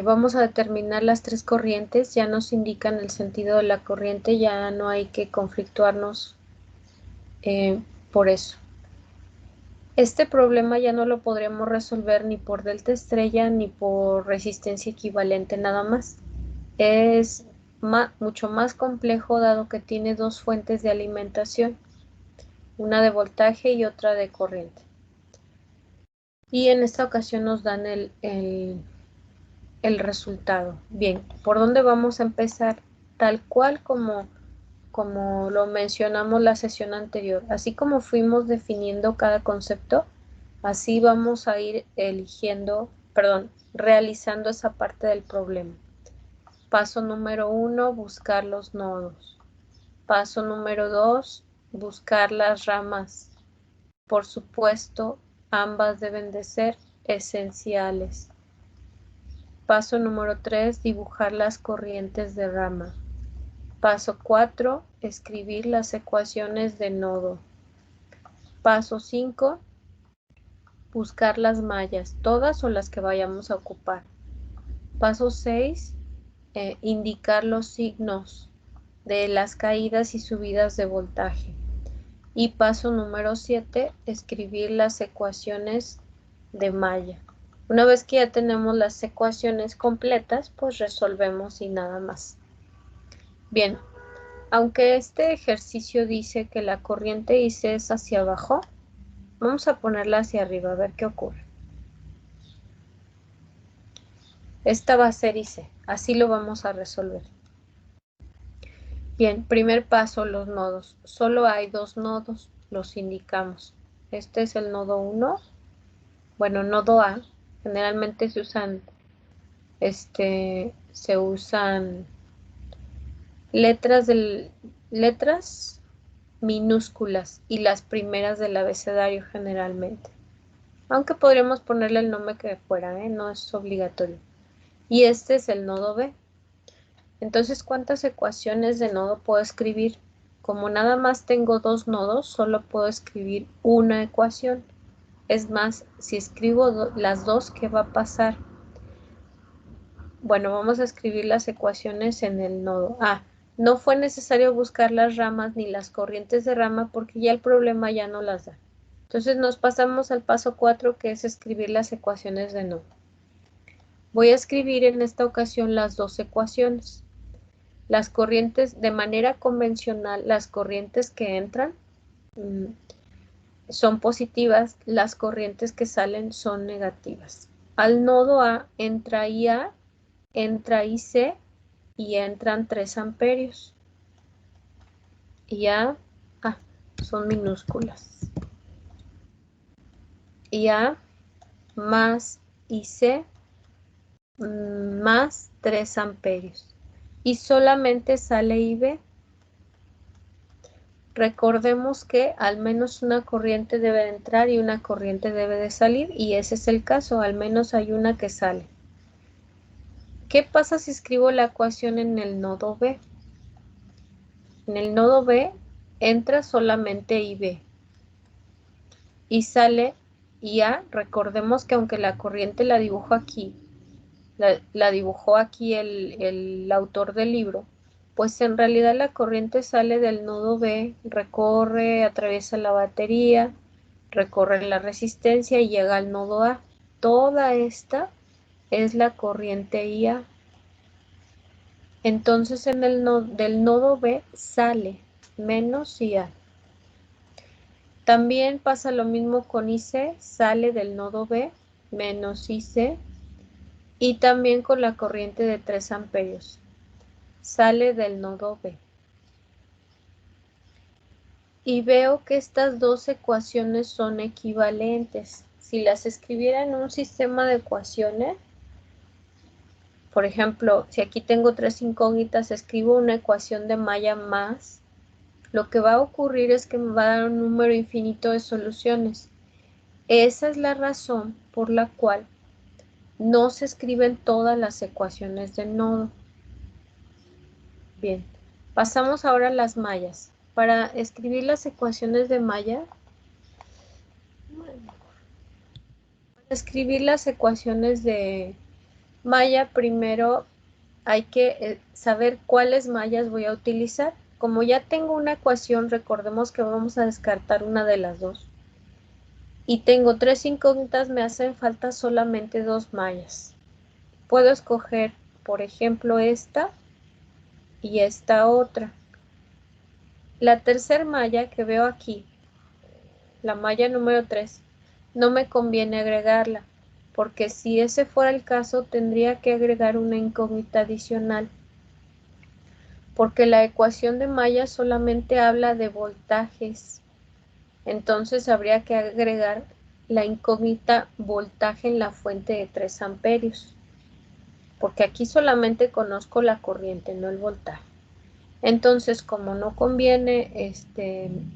Vamos a determinar las tres corrientes, ya nos indican el sentido de la corriente, ya no hay que conflictuarnos por eso. Este problema ya no lo podremos resolver ni por delta estrella ni por resistencia equivalente nada más. Es mucho más complejo dado que tiene dos fuentes de alimentación, una de voltaje y otra de corriente. Y en esta ocasión nos dan el resultado. Bien, ¿por dónde vamos a empezar? Tal cual como lo mencionamos la sesión anterior. Así como fuimos definiendo cada concepto, así vamos a ir realizando esa parte del problema. Paso número 1, buscar los nodos. Paso número 2, buscar las ramas. Por supuesto, ambas deben de ser esenciales. Paso número 3, dibujar las corrientes de rama. Paso 4, escribir las ecuaciones de nodo. Paso 5, buscar las mallas, todas o las que vayamos a ocupar. Paso 6, indicar los signos de las caídas y subidas de voltaje. Y paso número 7, escribir las ecuaciones de malla. Una vez que ya tenemos las ecuaciones completas, pues resolvemos y nada más. Bien, aunque este ejercicio dice que la corriente IC es hacia abajo, vamos a ponerla hacia arriba a ver qué ocurre. Esta va a ser IC, así lo vamos a resolver. Bien, primer paso, los nodos. Solo hay dos nodos, los indicamos. Este es el nodo 1, bueno, nodo A. Generalmente se usan letras minúsculas y las primeras del abecedario generalmente. Aunque podríamos ponerle el nombre que fuera, no es obligatorio. Y este es el nodo B. Entonces, ¿cuántas ecuaciones de nodo puedo escribir? Como nada más tengo dos nodos, solo puedo escribir una ecuación. Es más, si escribo las dos, ¿qué va a pasar? Bueno, vamos a escribir las ecuaciones en el nodo A. No fue necesario buscar las ramas ni las corrientes de rama porque ya el problema ya no las da. Entonces nos pasamos al paso 4, que es escribir las ecuaciones de nodo. Voy a escribir en esta ocasión las dos ecuaciones. Las corrientes, de manera convencional, las corrientes que entran son positivas, las corrientes que salen son negativas. Al nodo A entra IA, entra IC y entran 3 amperios. IA, son minúsculas. IA más IC más 3 amperios. Y solamente sale IB. Recordemos que al menos una corriente debe de entrar y una corriente debe de salir, y ese es el caso, al menos hay una que sale. ¿Qué pasa si escribo la ecuación en el nodo B? En el nodo B entra solamente IB y sale IA. Recordemos que aunque la corriente la dibujo aquí, la dibujó aquí el autor del libro, pues en realidad la corriente sale del nodo B, recorre, atraviesa la batería, recorre la resistencia y llega al nodo A. Toda esta es la corriente IA. Entonces del nodo B sale menos IA. También pasa lo mismo con IC, sale del nodo B menos IC. Y también con la corriente de 3 amperios. Sale del nodo B. Y veo que estas dos ecuaciones son equivalentes. Si las escribiera en un sistema de ecuaciones, por ejemplo, si aquí tengo 3 incógnitas, escribo una ecuación de malla más, lo que va a ocurrir es que me va a dar un número infinito de soluciones. Esa es la razón por la cual no se escriben todas las ecuaciones de nodo. Bien, pasamos ahora a las mallas. Para escribir las ecuaciones de malla, escribir las ecuaciones de Malla, primero hay que saber cuáles mallas voy a utilizar. Como ya tengo una ecuación, recordemos que vamos a descartar una de las dos. Y tengo 3 incógnitas, me hacen falta solamente 2 mallas. Puedo escoger, por ejemplo, esta y esta otra. La tercer malla que veo aquí, la malla número 3, no me conviene agregarla, porque si ese fuera el caso, tendría que agregar una incógnita adicional, porque la ecuación de malla solamente habla de voltajes. Entonces habría que agregar la incógnita voltaje en la fuente de 3 amperios, porque aquí solamente conozco la corriente, no el voltaje. Entonces, como no conviene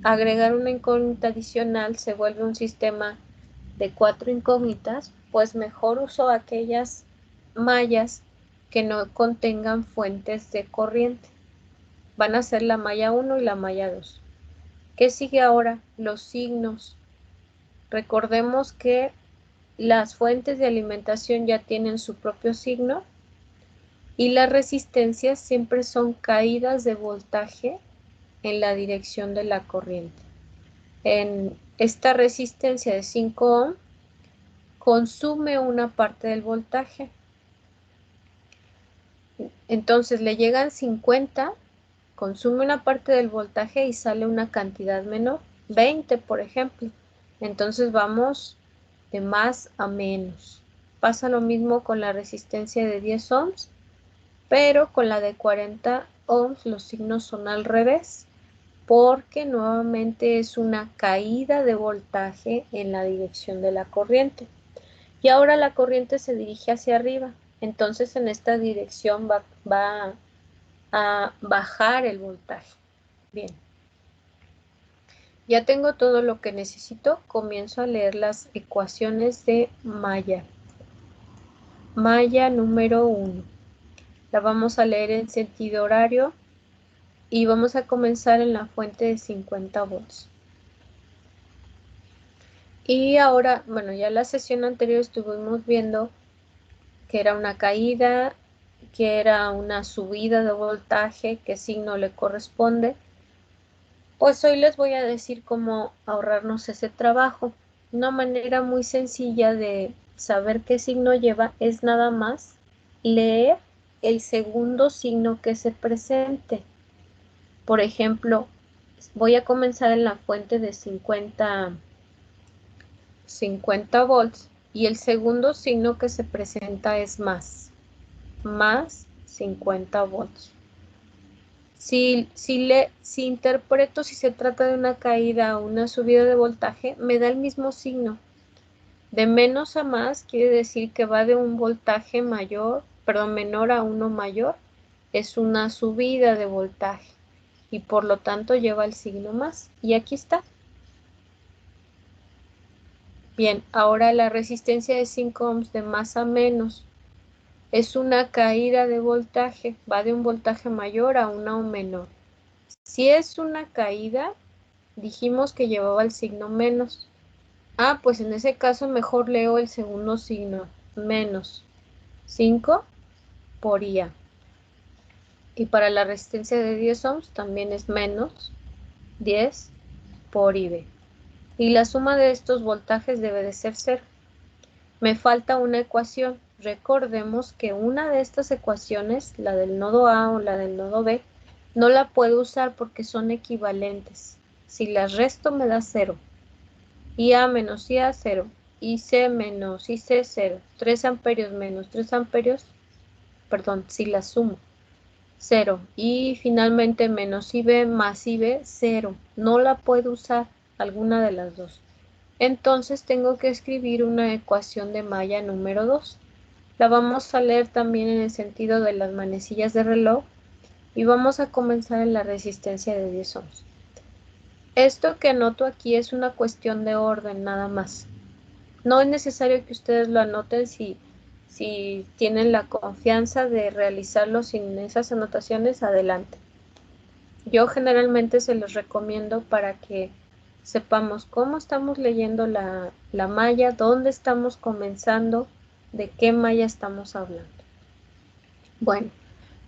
agregar una incógnita adicional, se vuelve un sistema de 4 incógnitas, pues mejor uso aquellas mallas que no contengan fuentes de corriente. Van a ser la malla 1 y la malla 2. ¿Qué sigue ahora? Los signos. Recordemos que las fuentes de alimentación ya tienen su propio signo y las resistencias siempre son caídas de voltaje en la dirección de la corriente. En esta resistencia de 5 ohm consume una parte del voltaje. Entonces le llegan 50, consume una parte del voltaje y sale una cantidad menor, 20 por ejemplo. Entonces vamos de más a menos. Pasa lo mismo con la resistencia de 10 ohms, pero con la de 40 ohms los signos son al revés, porque nuevamente es una caída de voltaje en la dirección de la corriente. Y ahora la corriente se dirige hacia arriba, entonces en esta dirección va a bajar el voltaje. Bien, ya tengo todo lo que necesito, comienzo a leer las ecuaciones de malla. Malla número 1. La vamos a leer en sentido horario y vamos a comenzar en la fuente de 50 volts. Y ahora, bueno, ya la sesión anterior estuvimos viendo que era una caída, que era una subida de voltaje, qué signo le corresponde. Pues hoy les voy a decir cómo ahorrarnos ese trabajo. Una manera muy sencilla de saber qué signo lleva es nada más leer el segundo signo que se presente. Por ejemplo, voy a comenzar en la fuente de 50 volts y el segundo signo que se presenta es más 50 volts. Si interpreto si se trata de una caída o una subida de voltaje, me da el mismo signo. De menos a más quiere decir que va de un voltaje menor a uno mayor, es una subida de voltaje y por lo tanto lleva el signo más. Y aquí está. Bien, ahora la resistencia de 5 ohms de más a menos es una caída de voltaje, va de un voltaje mayor a uno menor. Si es una caída, dijimos que llevaba el signo menos. Ah, pues en ese caso mejor leo el segundo signo, menos 5 por IA. Y para la resistencia de 10 ohms también es menos 10 por IB. Y la suma de estos voltajes debe de ser 0. Me falta una ecuación. Recordemos que una de estas ecuaciones, la del nodo A o la del nodo B, no la puedo usar porque son equivalentes. Si las resto me da 0. IA menos IA 0. IC menos IC 0. 3 amperios menos 3 amperios. Perdón, si las sumo. 0. Y finalmente menos IB más IB 0. No la puedo usar alguna de las dos. Entonces tengo que escribir una ecuación de malla número 2. La vamos a leer también en el sentido de las manecillas de reloj y vamos a comenzar en la resistencia de 10 ohms. Esto que anoto aquí es una cuestión de orden nada más. No es necesario que ustedes lo anoten si tienen la confianza de realizarlo sin esas anotaciones, adelante. Yo generalmente se los recomiendo para que sepamos cómo estamos leyendo la malla, dónde estamos comenzando de qué malla estamos hablando. Bueno,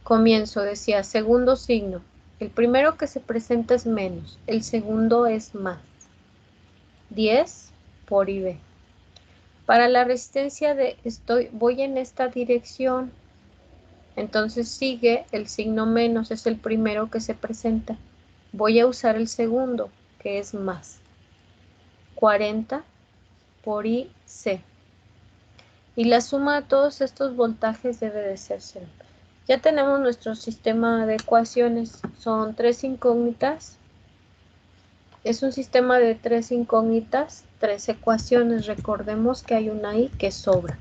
comienzo, decía, segundo signo. El primero que se presenta es menos, el segundo es más. 10 por IB. Para la resistencia de voy en esta dirección, entonces sigue el signo menos, es el primero que se presenta. Voy a usar el segundo, que es más. 40 por IC. Y la suma de todos estos voltajes debe de ser 0. Ya tenemos nuestro sistema de ecuaciones. Son 3 incógnitas. Es un sistema de 3 incógnitas, 3 ecuaciones. Recordemos que hay una I que sobra.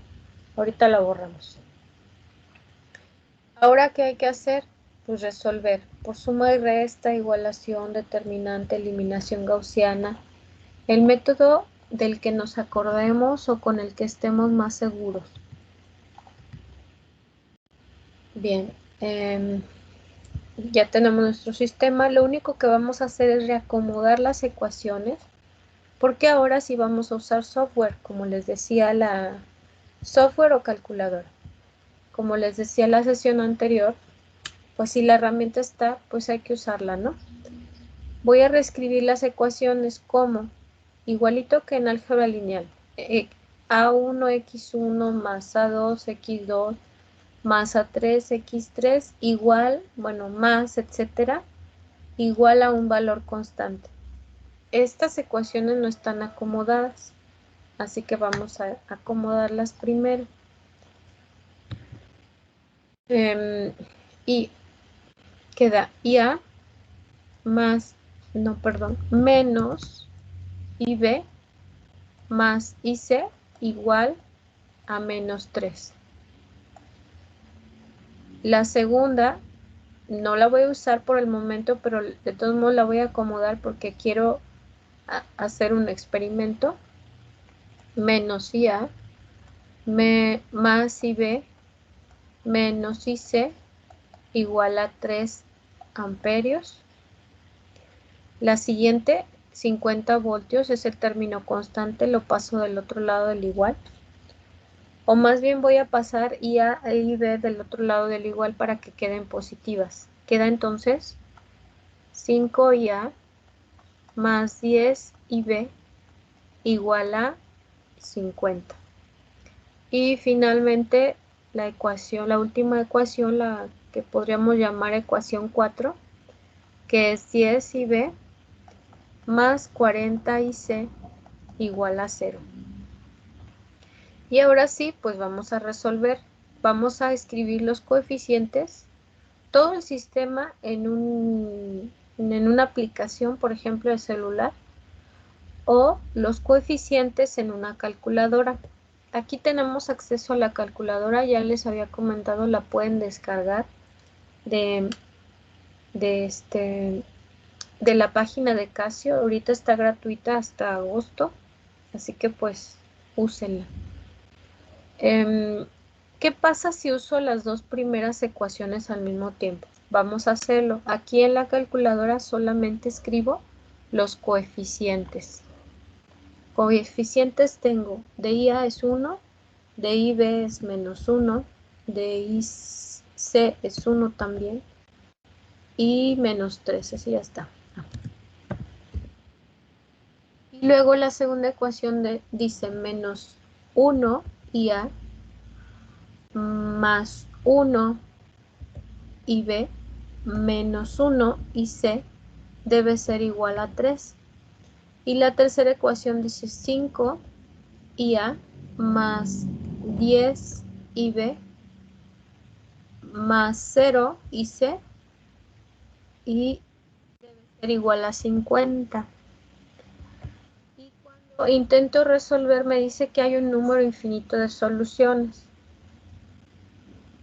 Ahorita la borramos. Ahora, ¿qué hay que hacer? Pues resolver por suma y resta, igualación, determinante, eliminación gaussiana. El método del que nos acordemos o con el que estemos más seguros. Bien, ya tenemos nuestro sistema. Lo único que vamos a hacer es reacomodar las ecuaciones, porque ahora sí vamos a usar software, como les decía la software o calculadora. Como les decía la sesión anterior, pues si la herramienta está, pues hay que usarla, ¿no? Voy a reescribir las ecuaciones como, igualito que en álgebra lineal, A1, X1 más A2, X2 más A3, X3 igual, bueno, más, etcétera, igual a un valor constante. Estas ecuaciones no están acomodadas, así que vamos a acomodarlas primero. Y queda IA más, no, perdón, menos IB más IC igual a menos 3. La segunda no la voy a usar por el momento, pero de todos modos la voy a acomodar porque quiero hacer un experimento. Menos IA más IB menos IC igual a 3 amperios. La siguiente, 50 voltios, es el término constante, lo paso del otro lado del igual. O más bien voy a pasar IA e IB del otro lado del igual para que queden positivas. Queda entonces 5IA más 10IB igual a 50. Y finalmente la ecuación, la última ecuación, la que podríamos llamar ecuación 4, que es 10IB más 40IC igual a 0. Y ahora sí, pues vamos a resolver. Vamos a escribir los coeficientes, todo el sistema en una aplicación, por ejemplo, de celular, o los coeficientes en una calculadora. Aquí tenemos acceso a la calculadora, ya les había comentado, la pueden descargar de la página de Casio. Ahorita está gratuita hasta agosto, así que pues úsenla. ¿Qué pasa si uso las dos primeras ecuaciones al mismo tiempo? Vamos a hacerlo. Aquí en la calculadora solamente escribo los coeficientes. Coeficientes tengo, de IA es 1, de IB es menos 1, de IC es 1 también, y menos 3, así ya está. Y luego la segunda ecuación dice menos 1 IA más 1 IB menos 1 IC debe ser igual a 3. Y la tercera ecuación dice 5 IA más 10 IB más 0 IC y debe ser igual a 50. Y cuando intento resolver me dice que hay un número infinito de soluciones.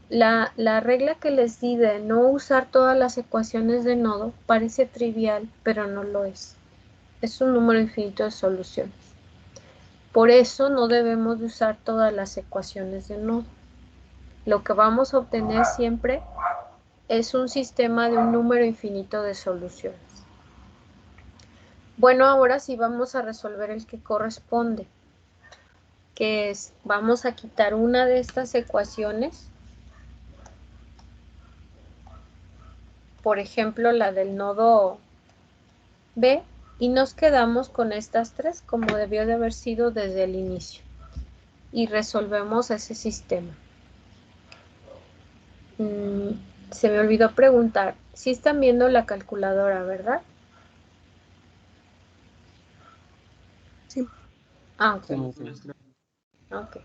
La regla que les di de no usar todas las ecuaciones de nodo parece trivial, pero no lo es. Es un número infinito de soluciones. Por eso no debemos de usar todas las ecuaciones de nodo. Lo que vamos a obtener siempre es un sistema de un número infinito de soluciones. Bueno, ahora sí vamos a resolver el que corresponde, que es, vamos a quitar una de estas ecuaciones, por ejemplo, la del nodo B, y nos quedamos con estas tres, como debió de haber sido desde el inicio. Y resolvemos ese sistema. Se me olvidó preguntar, si están viendo la calculadora, ¿verdad? Sí. Ah, ok. Sí, maestra. Ok.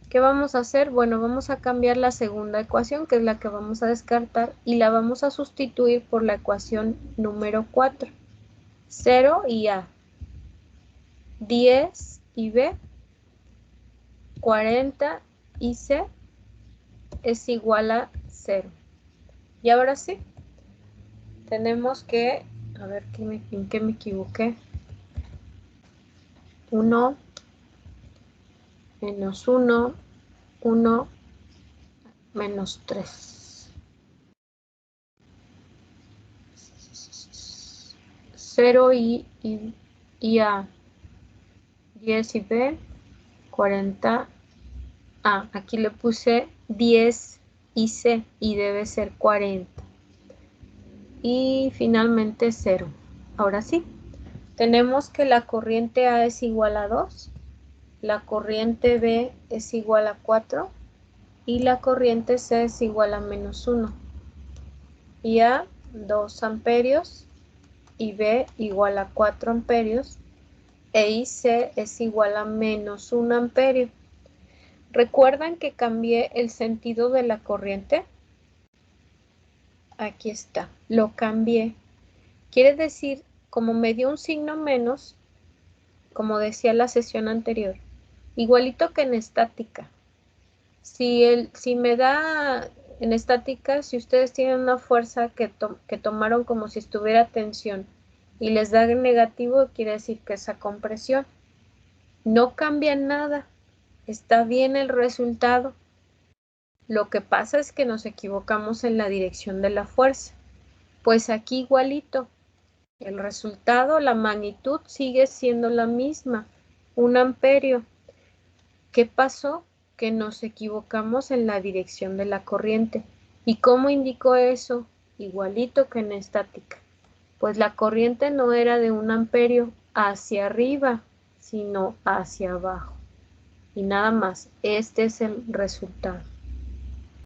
¿Qué vamos a hacer? Bueno, vamos a cambiar la segunda ecuación, que es la que vamos a descartar, y la vamos a sustituir por la ecuación número 4. 0 y A. 10 y B. 40 y C es igual a 0. Y ahora sí, tenemos que, a ver, ¿en qué me equivoqué? 1 menos 1, 1 menos 3. 0 y A. 10 y B. 40. Aquí le puse 10 y C y debe ser 40. Y finalmente 0. Ahora sí, tenemos que la corriente A es igual a 2, la corriente B es igual a 4 y la corriente C es igual a menos 1. Y A 2 amperios y B igual a 4 amperios e IC es igual a menos 1 amperio. ¿Recuerdan que cambié el sentido de la corriente? Aquí está, lo cambié. Quiere decir, como me dio un signo menos, como decía la sesión anterior, igualito que en estática. Si me da en estática, si ustedes tienen una fuerza que tomaron como si estuviera tensión y les da negativo, quiere decir que esa compresión. No cambia nada, está bien el resultado. Lo que pasa es que nos equivocamos en la dirección de la fuerza. Pues aquí igualito. El resultado, la magnitud sigue siendo la misma, 1 amperio. ¿Qué pasó? Que nos equivocamos en la dirección de la corriente. ¿Y cómo indicó eso? Igualito que en estática. Pues la corriente no era de 1 amperio hacia arriba, sino hacia abajo. Y nada más, este es el resultado.